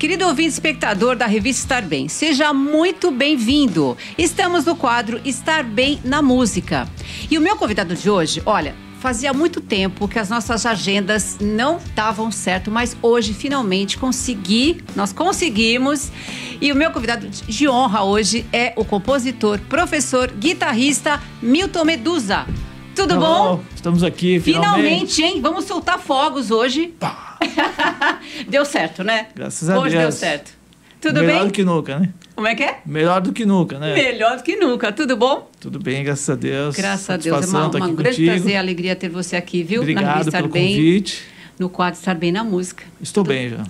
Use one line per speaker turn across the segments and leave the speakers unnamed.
Querido ouvinte espectador da revista Estar Bem, seja muito bem-vindo. Estamos no quadro Estar Bem na Música. E o meu convidado de hoje, olha, fazia muito tempo que as nossas agendas não estavam certo, mas hoje, finalmente, nós conseguimos. E o meu convidado de honra hoje é o compositor, professor, guitarrista Milton Medusa. Tudo bom?
Estamos aqui,
finalmente, hein? Vamos soltar fogos hoje.
Pá.
Deu certo, né?
Graças a Deus.
Hoje deu certo. Tudo bem?
Melhor do que nunca, né?
Como é que é?
Melhor do que nunca, né?
Melhor do que nunca. Tudo bom?
Tudo bem, graças a Deus.
Graças a Deus. É uma grande
contigo.
prazer e alegria ter você aqui, viu?
Obrigado
na revista
pelo
Estar Bem,
convite.
No quadro Estar Bem na Música.
Estou bem já.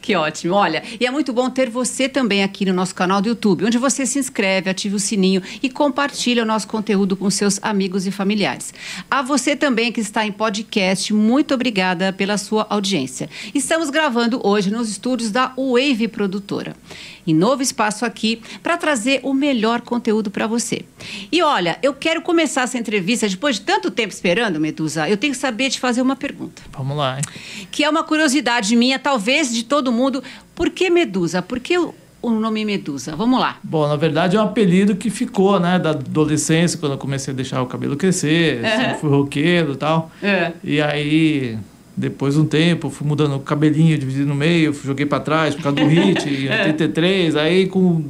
Que ótimo. Olha, e é muito bom ter você também aqui no nosso canal do YouTube, onde você se inscreve, ativa o sininho e compartilha o nosso conteúdo com seus amigos e familiares. A você também que está em podcast, muito obrigada pela sua audiência. Estamos gravando hoje nos estúdios da Wave Produtora, em novo espaço aqui, para trazer o melhor conteúdo para você. E olha, eu quero começar essa entrevista, depois de tanto tempo esperando, Medusa, eu tenho que saber te fazer uma pergunta.
Vamos lá, hein?
Que é uma curiosidade minha, talvez de todo mundo. Por que Medusa? Por que o nome Medusa? Vamos lá.
Bom, na verdade é um apelido que ficou, né, da adolescência, quando eu comecei a deixar o cabelo crescer, sempre fui roqueiro e tal. E aí, depois de um tempo, fui mudando o cabelinho, dividido no meio, joguei pra trás por causa do hit, em 83. Aí, com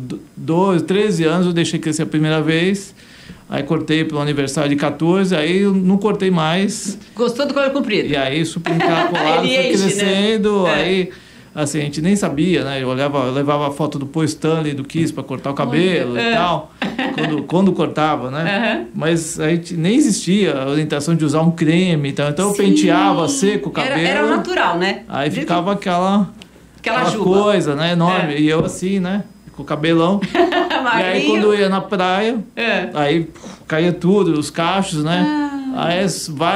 13 anos, eu deixei crescer a primeira vez. Aí cortei pelo aniversário de 14, aí eu não cortei mais.
Gostou do cabelo comprido?
E aí super encaracolado, foi crescendo, né? Aí assim, a gente nem sabia, né? Eu levava a foto do Paul Stanley, do Kiss, para cortar o cabelo e tal, quando cortava, né? Mas a gente nem existia a orientação de usar um creme e tal, então eu penteava seco o cabelo.
Era natural, né?
Aí ficava aquela
juba.
Coisa, né? Enorme. E eu assim, né? Com o cabelão. E aí quando eu ia na praia, aí caía tudo, os cachos, né? Aí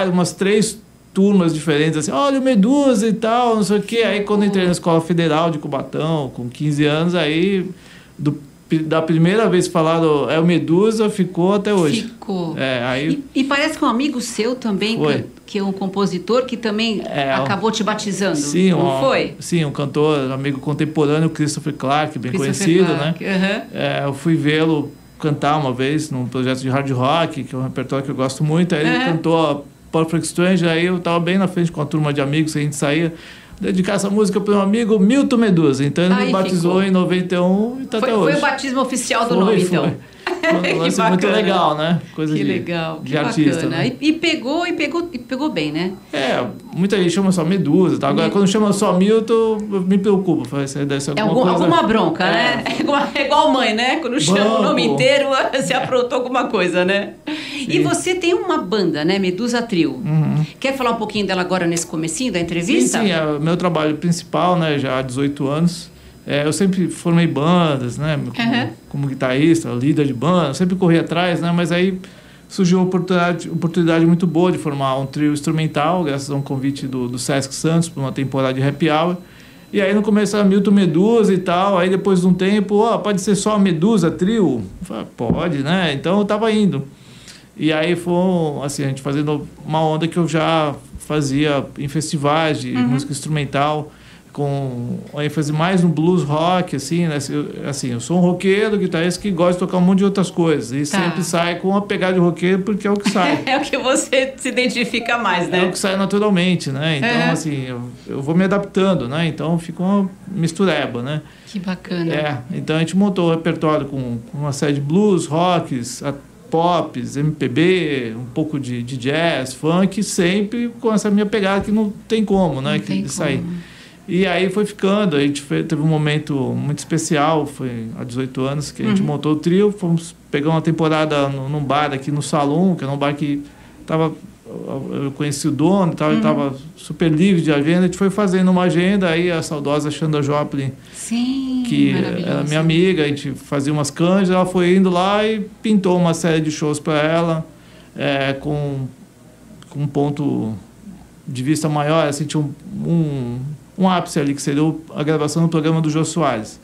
umas 3 turmas diferentes, assim, olha o Medusa e tal, não sei o quê. Aí quando entrei na Escola Federal de Cubatão, com 15 anos, aí da primeira vez que falaram o Medusa, ficou até hoje.
Ficou.
Aí...
E parece que um amigo seu também, que é um compositor, que também acabou te batizando.
Sim,
não foi?
Sim, um cantor, amigo contemporâneo, Christopher Clark, bem conhecido,
Clark,
né? Eu fui vê-lo cantar uma vez num projeto de hard rock, que é um repertório que eu gosto muito. Aí ele cantou Perfect Stranger, aí eu estava bem na frente com a turma de amigos, a gente saía, dedicar essa música para um amigo Milton Medusa. Então ele me batizou em 91 e está até hoje.
Foi o batismo oficial do nome, então.
Foi um lance muito legal, né? Coisa
legal,
de artista. Né?
E pegou bem, né?
Muita gente chama só Medusa. Tá? Agora, quando chama só Milton, eu me preocupo. Deve ser
alguma bronca, né? É igual mãe, né? Quando chama o nome inteiro, você aprontou alguma coisa, né? Sim. E você tem uma banda, né? Medusa Trio. Quer falar um pouquinho dela agora nesse comecinho da entrevista?
Sim, é o meu trabalho principal, né? Já há 18 anos. Eu sempre formei bandas, né? Como guitarrista, líder de banda, sempre corri atrás, né? Mas aí surgiu uma oportunidade muito boa de formar um trio instrumental, graças a um convite do Sesc Santos para uma temporada de happy hour. E aí no começo era Milton Medusa e tal, aí depois de um tempo, pode ser só Medusa Trio? Eu falei, pode, né? Então eu tava indo. E aí foi assim, a gente fazendo uma onda que eu já fazia em festivais de música instrumental, com ênfase mais no blues rock, assim, né? Assim, eu sou um roqueiro, guitarrista que gosta de tocar um monte de outras coisas. E sempre sai com uma pegada de roqueiro, porque é o que sai.
É o que você se identifica mais, né?
É o que sai naturalmente, né? Então, assim, eu vou me adaptando, né? Então, fica uma mistureba, né?
Que bacana.
Então, a gente montou o repertório com uma série de blues, rocks, pops, MPB, um pouco de jazz, funk, sempre com essa minha pegada que não tem como, né? Que sair. E aí foi ficando, a gente teve um momento muito especial, foi há 18 anos que a gente montou o trio, fomos pegar uma temporada num bar aqui no Salão, que era um bar que eu conheci o dono e tal, ele estava super livre de agenda, a gente foi fazendo uma agenda, aí a saudosa Xanda Joplin, que era minha amiga, a gente fazia umas canjas, ela foi indo lá e pintou uma série de shows para ela, com um ponto de vista maior, assim, tinha um ápice ali, que seria a gravação do programa do Jô Soares.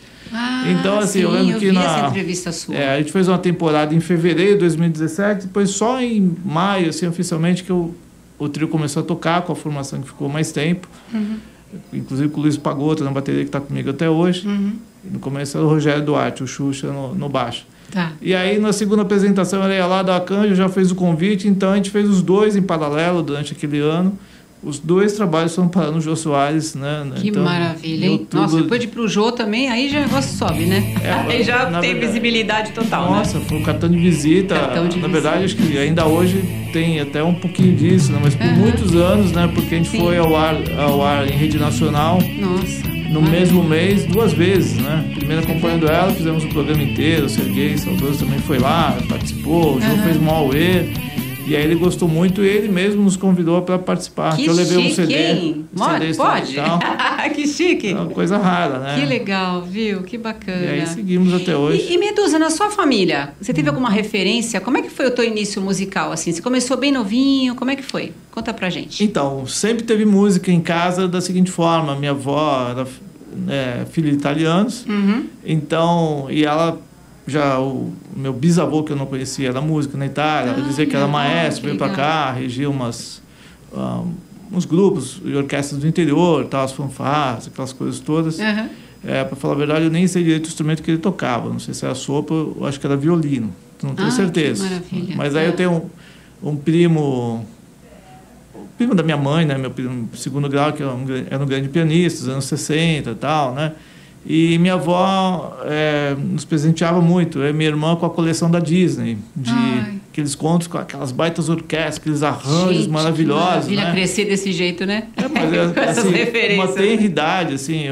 Então, assim, eu lembro que
essa entrevista sua.
A gente fez uma temporada em fevereiro de 2017, depois só em maio, assim, oficialmente, que o trio começou a tocar com a formação que ficou mais tempo. inclusive com o Luiz Pagotto na bateria, que está comigo até hoje. E no começo era o Rogério Duarte, o Xuxa, no baixo.
Tá.
E aí, na segunda apresentação, ela ia lá da Arcanjo, já fez o convite, então a gente fez os dois em paralelo durante aquele ano. Os dois trabalhos foram parar no Jô Soares, né?
Que
então,
maravilha, hein? Nossa, depois de ir pro Jô também, aí já o negócio sobe, né? Aí já tem verdade, visibilidade total,
nossa,
né?
foi um cartão de visita. Na verdade, acho que ainda hoje tem até um pouquinho disso, né? Mas por muitos anos, né? Porque a gente foi ao ar em rede nacional.
Nossa.
No mesmo mês, 2 vezes, né? Primeiro acompanhando ela, fizemos o programa inteiro, o Serguei Saudoso também foi lá, participou, o Jô fez um auê. E aí ele gostou muito e ele mesmo nos convidou para participar.
Que
eu levei
chique,
um CD.
Hein? Pode? Que chique.
É uma coisa rara, né?
Que legal, viu? Que bacana.
E aí seguimos até hoje.
E Medusa, na sua família, você teve alguma referência? Como é que foi o teu início musical? Assim, você começou bem novinho? Como é que foi? Conta pra gente.
Então, sempre teve música em casa da seguinte forma. Minha avó era filha de italianos. Então, e ela... Já o meu bisavô, que eu não conhecia, era músico na Itália. Ela dizia que era maestro, veio para cá, regia uns grupos de orquestras do interior, tal, as fanfarras, aquelas coisas todas. Para falar a verdade, eu nem sei direito o instrumento que ele tocava. Não sei se era sopro, eu acho que era violino. Não tenho certeza.
Que maravilha.
Mas aí eu tenho um primo... O primo da minha mãe, né? Meu primo segundo grau, que era um grande pianista, dos anos 60 e tal, né? E minha avó nos presenteava muito, eu e minha irmã, com a coleção da Disney, de aqueles contos com aquelas baitas orquestras, aqueles arranjos maravilhosos.
Maravilha,
né?
Crescer desse jeito, né?
Mas,
com essas referências.
Uma tenridade, assim,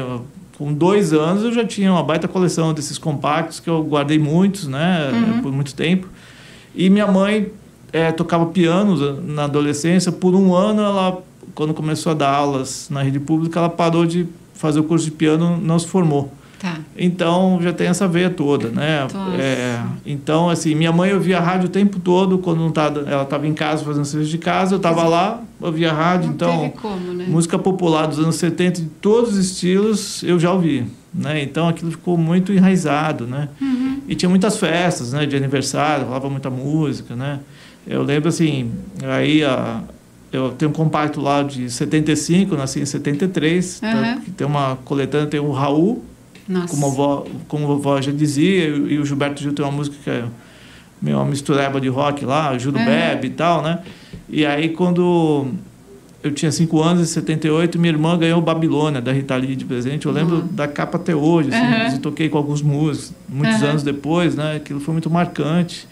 com 2 anos eu já tinha uma baita coleção desses compactos, que eu guardei muitos, né, por muito tempo. E minha mãe tocava piano na adolescência. Por 1 ano, ela, quando começou a dar aulas na rede pública, ela parou de fazer o curso de piano, não se formou.
Tá.
Então, já tem essa veia toda, né? Então, assim, minha mãe ouvia rádio o tempo todo, quando não tava, ela estava em casa fazendo serviço de casa, eu estava lá, ouvia rádio,
não
então...
teve como, né?
Música popular dos anos 70, de todos os estilos, eu já ouvi, né? Então, aquilo ficou muito enraizado, né? E tinha muitas festas, né? De aniversário, rolava muita música, né? Eu lembro, assim, aí... Eu tenho um compacto lá de 75, nasci em 73, que tem uma coletânea, tem o Raul, como a vovó já dizia, e o Gilberto Gil tem uma música que é uma mistureba de rock lá, o Juro Bebe e tal, né? E aí, quando eu tinha 5 anos, em 78, minha irmã ganhou Babilônia, da Rita Lee, de presente. Eu lembro da capa até hoje, assim, eu toquei com alguns músicos, muitos anos depois, né? Aquilo foi muito marcante.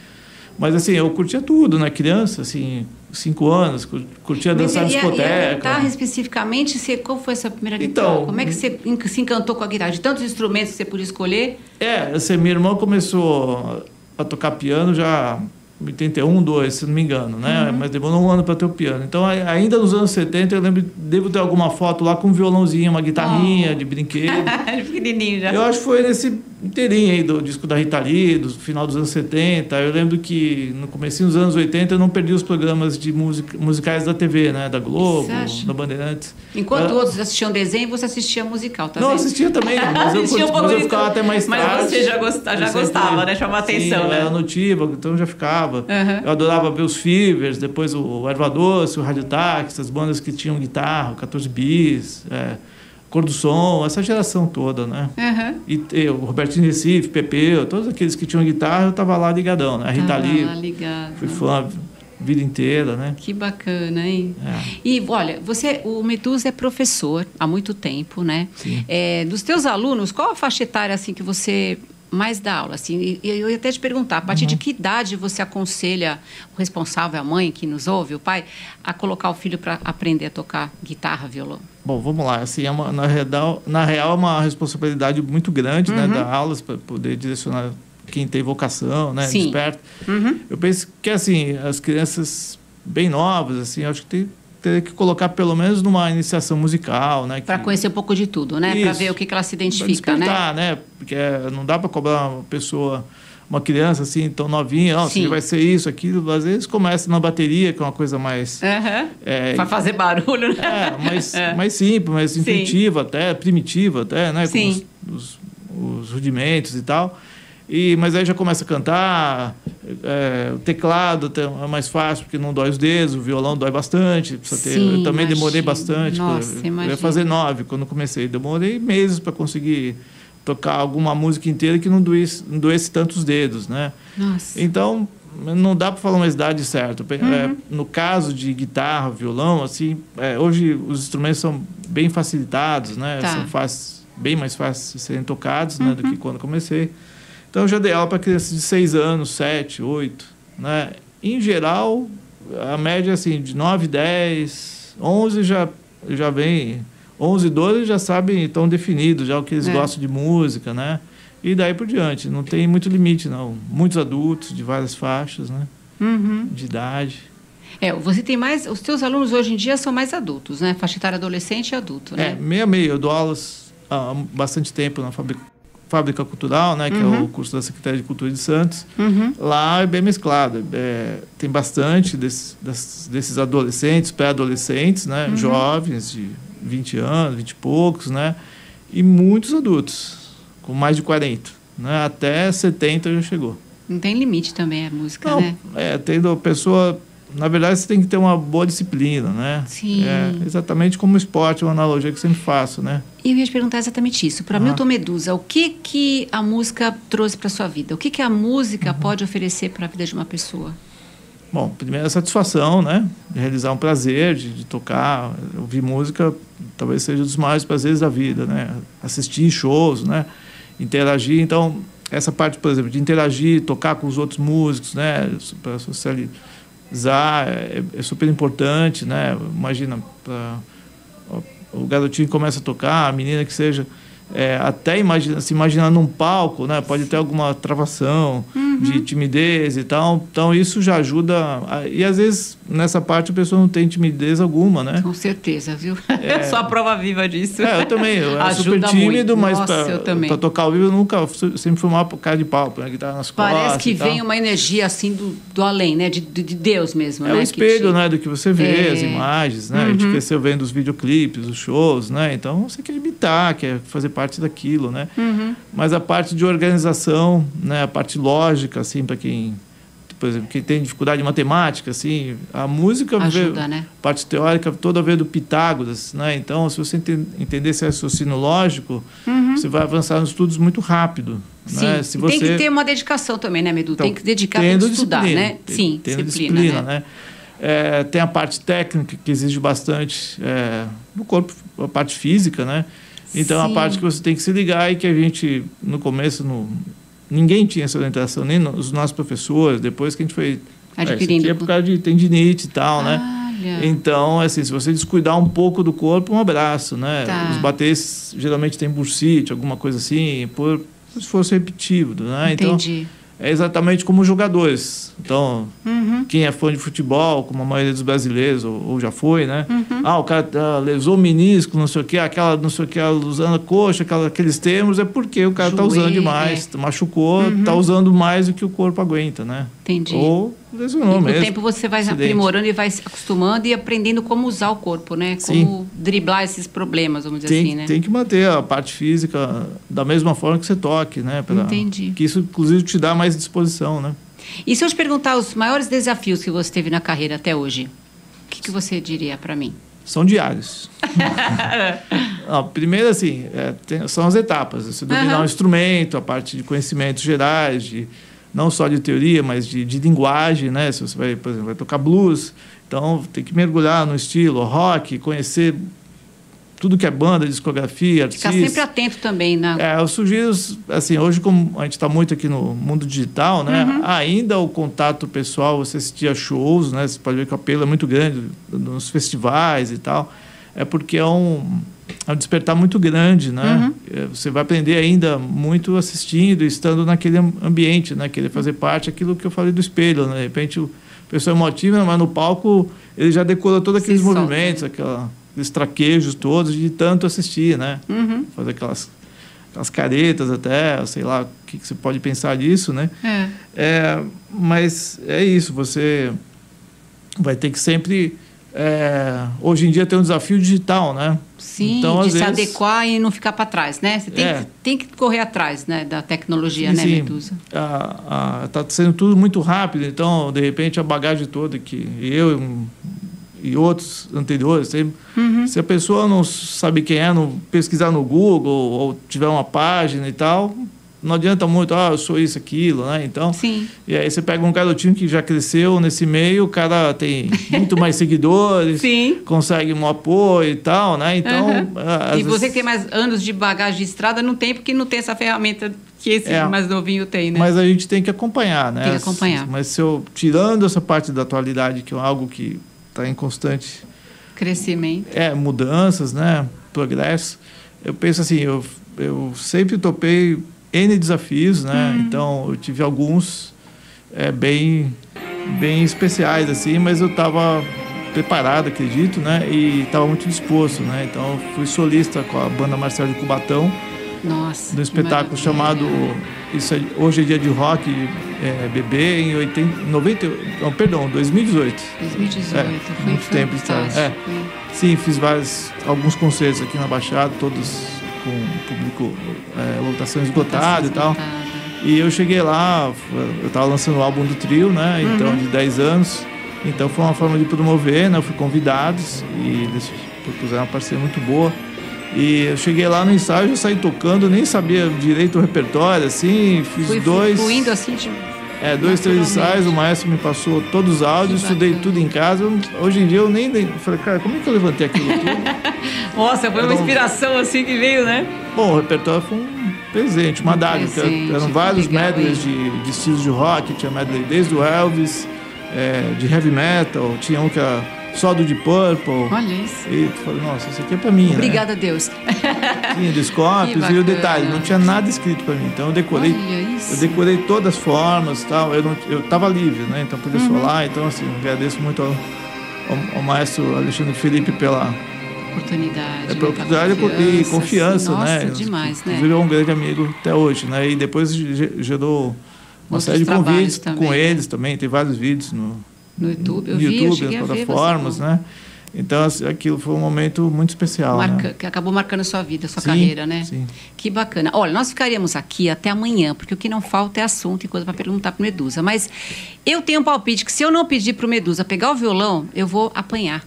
Mas, assim, eu curtia tudo, né? Criança, assim, 5 anos, curtia dançar em discoteca.
E a guitarra, especificamente, qual foi essa primeira guitarra?
Então,
como é que você se encantou com a guitarra? De tantos instrumentos que você podia escolher?
Assim, minha irmã começou a tocar piano já em 81, 82, se não me engano, né? Mas demorou 1 ano para ter o piano. Então, ainda nos anos 70, eu lembro, devo ter alguma foto lá com um violãozinho, uma guitarrinha de brinquedo.
Pequenininho já.
Eu acho que foi nesse inteirinho aí do disco da Rita Lee, do final dos anos 70. Eu lembro que no comecinho dos anos 80 eu não perdi os programas de musicais da TV, né? Da Globo, da Bandeirantes.
Enquanto outros assistiam desenho, você assistia musical, tá vendo?
Não, assistia também, mas eu ficava até mais tarde.
Mas você já gostava, né? Chamava atenção, né?
Eu era notívago, então eu já ficava. Eu adorava ver os Fevers, depois o Erva Doce, o Rádio Táxi, as bandas que tinham guitarra, o 14 Bis, Cor do Som, essa geração toda, né? E o Robertinho Recife, Pepeu, todos aqueles que tinham guitarra, eu estava lá ligadão, né? A Rita Lee, fui fã a vida inteira, né?
Que bacana, hein? E, olha, o Medusa é professor há muito tempo, né?
Sim.
Dos teus alunos, qual a faixa etária, assim, que você mais dá aula, assim? E eu ia até te perguntar, a partir de que idade você aconselha o responsável, a mãe que nos ouve, o pai, a colocar o filho para aprender a tocar guitarra, violão?
Bom, vamos lá. Assim, na real, é uma responsabilidade muito grande, né? Dar aulas para poder direcionar quem tem vocação, né? Desperto. Eu penso que, assim, as crianças bem novas, assim, acho que teria que colocar pelo menos numa iniciação musical, né? Para
conhecer um pouco de tudo, né? Para ver o que ela se identifica,
né? Porque não dá para cobrar uma criança assim tão novinha, você vai ser isso, aquilo. Às vezes começa na bateria, que é uma coisa mais...
Vai fazer barulho, né?
Mais simples, mais intuitiva até, primitiva até, né?
Sim.
Com os rudimentos e tal. Mas aí já começa a cantar, o teclado é mais fácil, porque não dói os dedos, o violão dói bastante.
Sim,
eu também demorei bastante.
Nossa,
eu ia fazer 9 quando comecei. Demorei meses para conseguir tocar alguma música inteira que não doesse tantos dedos, né?
Nossa.
Então, não dá para falar uma idade certa. No caso de guitarra, violão, assim, hoje os instrumentos são bem facilitados, né?
Tá.
São bem mais fáceis de serem tocados, né, do que quando comecei. Então, eu já dei aula para crianças de 6 anos, 7, 8, né? Em geral, a média, assim, de 9, 10, 11 já vem... 11, 12 já sabem, estão definidos já o que eles gostam de música, né? E daí por diante, não tem muito limite, não. Muitos adultos de várias faixas, né? De idade.
Você tem mais... Os teus alunos hoje em dia são mais adultos, né? Faixa etária adolescente e adulto, né?
Meio a meio. Eu dou aulas há bastante tempo na Fábrica Cultural, né? Que é o curso da Secretaria de Cultura de Santos. Lá é bem mesclado. Tem bastante desses adolescentes, pré-adolescentes, né? Jovens de 20 anos, 20 e poucos, né? E muitos adultos, com mais de 40, né? Até 70 já chegou.
Não tem limite também a música,
não,
né?
Tendo a pessoa... Na verdade, você tem que ter uma boa disciplina, né?
Sim.
Exatamente como o esporte, uma analogia que eu sempre faço, né?
E eu ia te perguntar exatamente isso. Para Milton Medusa, o que a música trouxe para sua vida? O que a música pode oferecer para a vida de uma pessoa?
Bom, primeiro a satisfação, né? De realizar um prazer, de tocar, ouvir música, talvez seja um dos maiores prazeres da vida, né? Assistir shows, né? Interagir. Então, essa parte, por exemplo, de interagir, tocar com os outros músicos, né? Para socializar, é super importante, né? Imagina, o garotinho começa a tocar, a menina que seja... até se imaginar num palco, né? Pode ter alguma travação de timidez e tal. Então, isso já ajuda... E, às vezes, nessa parte, a pessoa não tem timidez alguma, né?
Com certeza, viu? Eu sou a prova viva disso.
Eu também. Eu era super tímido, mas para tocar ao vivo, eu nunca... Sempre fui uma cara de pau, né? Guitarra nas costas.
Parece que vem uma energia, assim, do além, né? De Deus mesmo, né?
É o espelho, né? Do que você vê, as imagens, né? A gente cresceu vendo os videoclipes, os shows, né? Então, você quer imitar, quer fazer parte daquilo, né? Mas a parte de organização, né? A parte lógica, assim, para quem, por exemplo, quem tem dificuldade em matemática, assim, a música
ajuda, né?
Parte teórica toda veio do Pitágoras, né? Então, se você entender esse raciocínio lógico, você vai avançar nos estudos muito rápido.
Sim.
Né? Se você...
Tem que ter uma dedicação também, né, Medu?
Então,
tem que dedicar para estudar, né? Sim,
disciplina, né? Tem a parte técnica que exige bastante no corpo, a parte física, né? Então, a parte que você tem que se ligar e que a gente, no começo, ninguém tinha essa orientação, nem os nossos professores, depois que a gente foi...
adquirindo.
Por causa de tendinite e tal, né? Então, assim, se você descuidar um pouco do corpo, um abraço, né?
Tá.
Os bateres geralmente tem bursite, alguma coisa assim, por esforço repetitivo, né?
Entendi.
Então, é exatamente como os jogadores. Então, quem é fã de futebol, como a maioria dos brasileiros, ou já foi, né? O cara lesou o menisco, não sei o quê, usando a coxa, aqueles termos, é porque o cara está usando demais, machucou, está usando mais do que o corpo aguenta, né?
Entendi.
Ou lesionou mesmo.
Com o tempo você vai aprimorando e vai se acostumando e aprendendo como usar o corpo, né? Como driblar esses problemas, vamos dizer assim, né?
Tem que manter a parte física da mesma forma que você toque, né?
Entendi.
Que isso, inclusive, te dá mais disposição, né?
E se eu te perguntar os maiores desafios que você teve na carreira até hoje, o que você diria para mim?
São diários. Primeiro, assim, são as etapas. Você dominar um instrumento, a parte de conhecimentos gerais, não só de teoria, mas de linguagem, né? Se você vai, por exemplo, vai tocar blues, então tem que mergulhar no estilo rock, conhecer tudo que é banda, discografia, artistas.
Ficar sempre atento também, né?
Eu sugiro, assim, hoje como a gente está muito aqui no mundo digital, né? Ainda o contato pessoal, você assistir a shows, né? Você pode ver que o apelo é muito grande nos festivais e tal. É porque é um despertar muito grande, né? Você vai aprender ainda muito assistindo, estando naquele ambiente, né? Querer fazer parte daquilo que eu falei do espelho, né? De repente o pessoal é emotivo, mas no palco ele já decora todos aqueles movimentos, aqueles traquejos todos de tanto assistir, né? Fazer aquelas caretas até, sei lá, o que você pode pensar disso, né? Mas é isso, você vai ter que sempre hoje em dia tem um desafio digital, né?
Sim, então, de se adequar e não ficar para trás, né? Você tem que correr atrás, né, da tecnologia, sim, né, Medusa?
Está sendo tudo muito rápido, então, de repente, a bagagem toda que eu e outros anteriores, se a pessoa não sabe quem é, não pesquisar no Google ou tiver uma página e tal, não adianta muito, eu sou isso, aquilo, né? Então,
sim.
E aí você pega um garotinho que já cresceu nesse meio, o cara tem muito mais seguidores,
sim,
consegue um apoio e tal, né? Então,
e você que tem mais anos de bagagem de estrada, não tem, porque não tem essa ferramenta que esse mais novinho tem, né?
Mas a gente tem que acompanhar, né?
Tem que acompanhar.
Mas tirando essa parte da atualidade, que é algo que está em constante
crescimento,
mudanças, né? Progresso, eu penso assim, eu sempre topei N desafios, né? Então, eu tive alguns bem especiais, assim, mas eu estava preparado, acredito, né? E estava muito disposto, né? Então, eu fui solista com a banda Marcelo de Cubatão.
Nossa,
no espetáculo chamado Hoje é Dia de Rock, Bebê, em 2018.
2018, foi
muito tempo. Sim, fiz alguns concertos aqui na Baixada, todos com público, lotação esgotada e tal. E eu cheguei lá, eu estava lançando o álbum do trio, né? Então, de 10 anos. Então, foi uma forma de promover, né? Eu fui convidado e eles propuseram uma parceria muito boa. E eu cheguei lá no ensaio, eu saí tocando, nem sabia direito o repertório, assim, fiz
fluindo assim, tipo...
2, 3 ensaios, o maestro me passou todos os áudios, estudei tudo em casa. Hoje em dia eu nem falei, cara, como é que eu levantei aquilo tudo?
Nossa, foi uma inspiração assim que veio, né?
Bom, o repertório foi um presente, uma dádiva. Eram vários medleys de estilos de rock, tinha medley desde o Elvis, de heavy metal, tinha um que era só do Deep Purple.
Olha isso.
E tu falou, nossa, isso aqui é pra mim,
Obrigada, a Deus.
Tinha do Scorpions e o detalhe, não tinha nada escrito pra mim. Então eu decorei todas as formas e tal. Eu tava livre, né? Então podia solar. Então, assim, eu agradeço muito ao maestro Alexandre Felipe pela oportunidade e confiança,
nossa,
né?
Demais, né?
Inclusive é um grande amigo até hoje, né? E depois gerou uma série de convites com eles também. Tem vários vídeos no
YouTube,
nas plataformas, né? Então, aquilo foi um momento muito especial.
Que acabou marcando a sua vida, a sua carreira, né?
Sim.
Que bacana. Olha, nós ficaríamos aqui até amanhã, porque o que não falta é assunto e coisa para perguntar para o Medusa. Mas eu tenho um palpite que se eu não pedir para o Medusa pegar o violão, eu vou apanhar.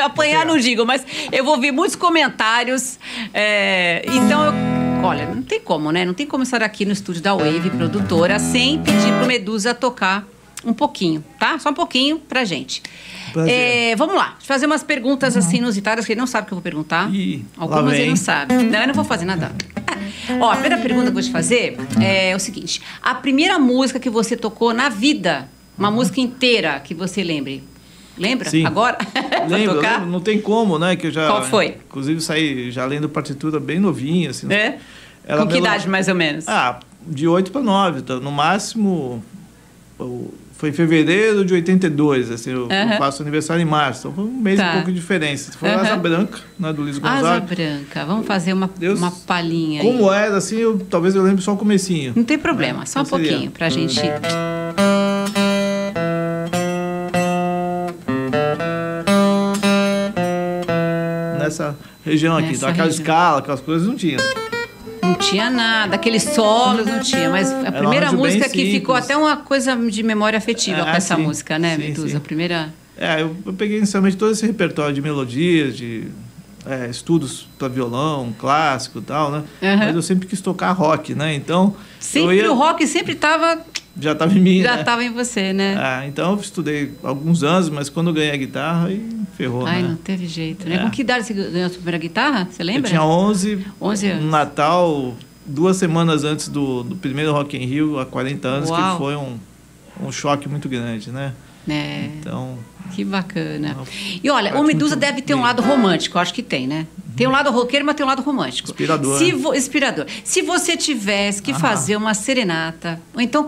Apanhar não digo, mas eu vou ouvir muitos comentários. Então, olha, não tem como, né? Não tem como estar aqui no estúdio da Wave, produtora, sem pedir para o Medusa tocar um pouquinho, tá? Só um pouquinho pra gente. Vamos lá, deixa eu fazer umas perguntas assim inusitadas, que ele não sabe o que eu vou perguntar. Algumas ele não sabe. Não, eu não vou fazer nada. A primeira pergunta que eu vou te fazer é o seguinte: a primeira música que você tocou na vida, uma música inteira que você lembre. Lembra?
Sim.
Agora?
Lembro, não tem como, né? Que eu já,
qual foi?
Inclusive, saí já lendo partitura bem novinha. Assim,
Com que idade, mais ou menos?
De 8 para 9. Então, no máximo... Foi em fevereiro de 82, assim, eu faço aniversário em março, então foi um mês e pouco de diferença. Foi Asa Branca, né, do Luiz Gonzaga.
Asa Branca, vamos fazer uma palhinha aí.
Como era, assim, talvez eu lembre só o comecinho.
Não tem problema, só um pouquinho pra gente...
Nessa região aqui, então aquela escala, aquelas coisas não tinha.
Não tinha nada, aqueles solos não tinha, mas a primeira música que ficou até uma coisa de memória afetiva com essa música, né, Medusa? A primeira...
eu peguei inicialmente todo esse repertório de melodias, de estudos para violão, clássico e tal, né? Mas eu sempre quis tocar rock, né? Então...
O rock sempre estava...
Já estava em mim,
Já estava em você, né?
Então eu estudei alguns anos, mas quando eu ganhei a guitarra, aí ferrou, né?
Não teve jeito, né? Com que idade você ganhou a sua primeira guitarra? Você lembra?
Eu tinha 11
anos.
No Natal, 2 semanas antes do primeiro Rock in Rio, há 40 anos, que foi um choque muito grande, né? Então...
Que bacana. E olha, o Medusa deve ter um lado romântico, acho que tem, né? Tem um lado roqueiro, mas tem um lado romântico.
Inspirador.
Se você tivesse que fazer uma serenata, ou então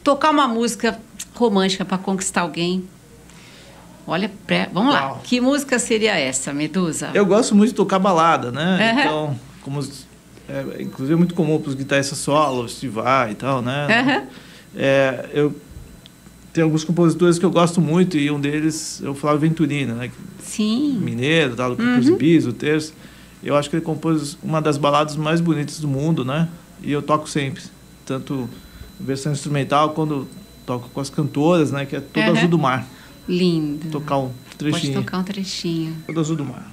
tocar uma música romântica para conquistar alguém, olha, vamos lá. Que música seria essa, Medusa?
Eu gosto muito de tocar balada, né? Então, inclusive é muito comum para os guitarristas solo, estivar e tal, né? tem alguns compositores que eu gosto muito, e um deles é o Flávio Venturina, né?
Sim.
Mineiro, tá, do Compôs Bis, o Terço. Eu acho que ele compôs uma das baladas mais bonitas do mundo, né? E eu toco sempre, tanto versão instrumental, quando toco com as cantoras, né? Que é Todo Azul do Mar.
Lindo.
Tocar um trechinho.
Pode tocar um trechinho.
Todo Azul do Mar.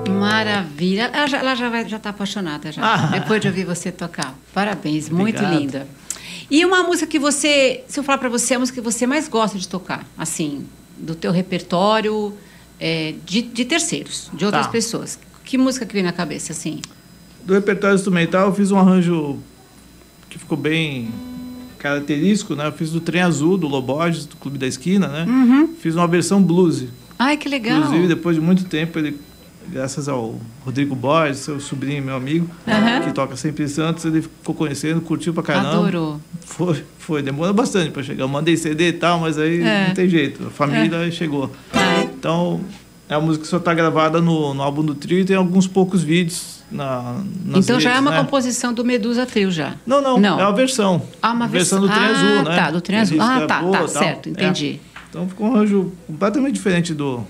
Maravilha. Ela já está apaixonada já. Depois de ouvir você tocar. Parabéns, muito linda. E uma música que você, se eu falar para você, a música que você mais gosta de tocar, assim, do teu repertório, de terceiros, de outras pessoas. Que música que vem na cabeça, assim?
Do repertório instrumental, eu fiz um arranjo que ficou bem característico, né? Eu fiz do Trem Azul, do Loborges, do Clube da Esquina, né? Fiz uma versão blues.
Ai, que legal.
Inclusive, depois de muito tempo, ele, graças ao Rodrigo Borges, seu sobrinho, meu amigo, que toca sempre em Santos, ele ficou conhecendo, curtiu pra caramba.
Adorou.
Foi. Demora bastante para chegar. Eu mandei CD e tal, mas aí não tem jeito. A família chegou. Então, é uma música que só está gravada no álbum do trio e tem alguns poucos vídeos nas
Então
redes,
já é uma
né?
composição do Medusa Trio já?
Não. É uma versão.
Uma
versão do Trem Azul, né?
Tá, do Trem Azul. Tá, certo, entendi.
Então ficou um arranjo completamente diferente do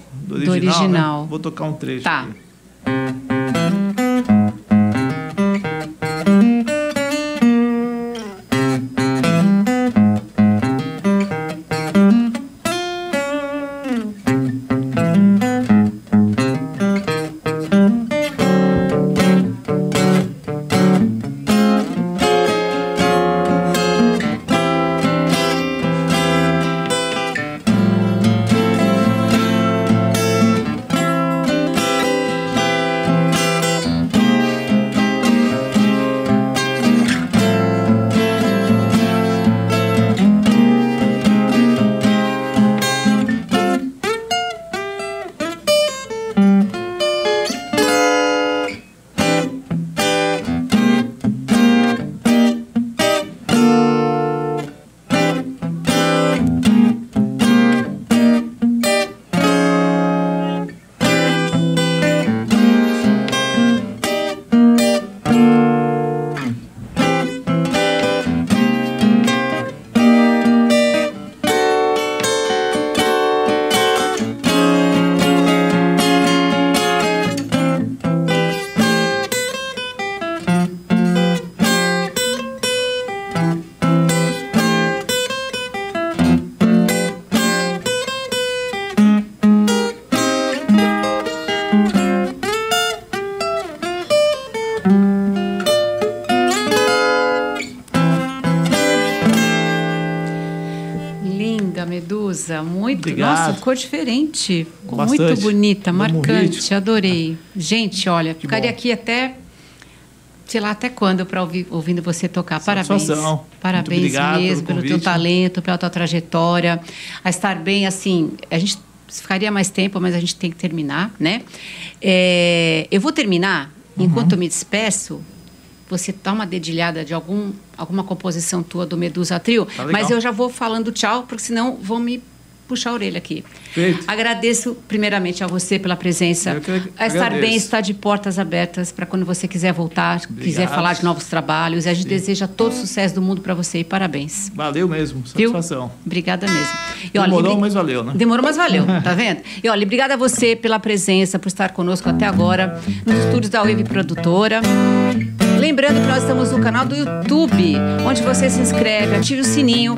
original. Né? Vou tocar um trecho aqui.
Medusa, muito.
Obrigado.
Nossa, ficou diferente. Ficou
Bastante.
muito bonita, marcante.
Ritmo.
Adorei. Gente, olha, ficaria
bom.
aqui até, sei lá, até quando para ouvindo você tocar. Parabéns.
Satisfação.
Parabéns
Obrigado
mesmo
pelo
teu
convite.
talento, pela tua trajetória. A estar bem, assim, a gente ficaria mais tempo, mas a gente tem que terminar, né? Eu vou terminar, enquanto eu me despeço, você dá uma dedilhada de alguma composição tua do Medusa Trio,
Tá legal.
mas eu já vou falando tchau, porque senão vão me puxar a orelha aqui.
Feito.
Agradeço primeiramente a você pela presença.
Eu que
A Estar
agradeço.
Bem está de portas abertas para quando você quiser voltar, quiser falar de novos trabalhos. E a gente deseja todo o sucesso do mundo para você e parabéns.
Valeu mesmo, satisfação.
Obrigada mesmo. E,
Demorou, mas valeu, né?
Demorou, mas valeu, tá vendo? E olha, obrigada a você pela presença, por estar conosco até agora, nos estúdios da Wave Produtora. Lembrando que nós estamos no canal do YouTube, onde você se inscreve, ative o sininho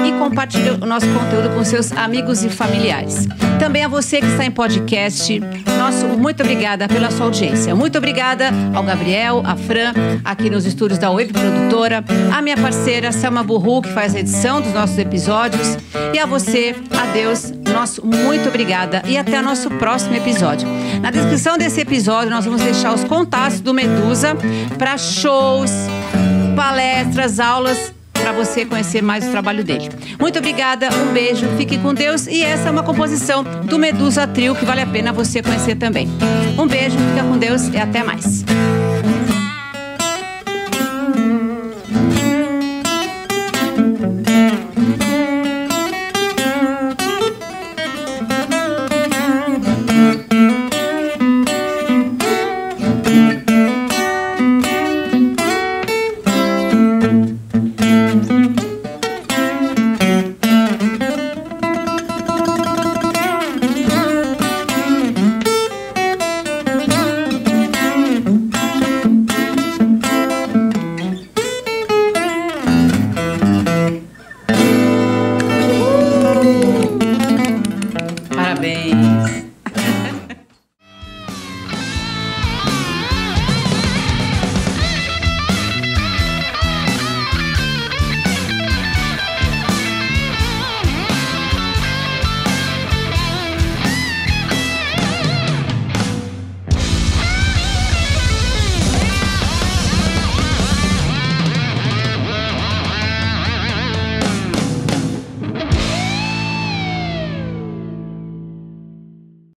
e compartilha o nosso conteúdo com seus amigos e familiares. Também a você que está em podcast, nosso muito obrigada pela sua audiência. Muito obrigada ao Gabriel, a Fran, aqui nos estúdios da Wave Produtora, a minha parceira Selma Burru, que faz a edição dos nossos episódios, e a você, adeus, nosso muito obrigada e até o nosso próximo episódio. Na descrição desse episódio nós vamos deixar os contatos do Medusa para shows, palestras, aulas, para você conhecer mais o trabalho dele. Muito obrigada, um beijo, fique com Deus, e essa é uma composição do Medusa Trio que vale a pena você conhecer também. Um beijo, fica com Deus e até mais.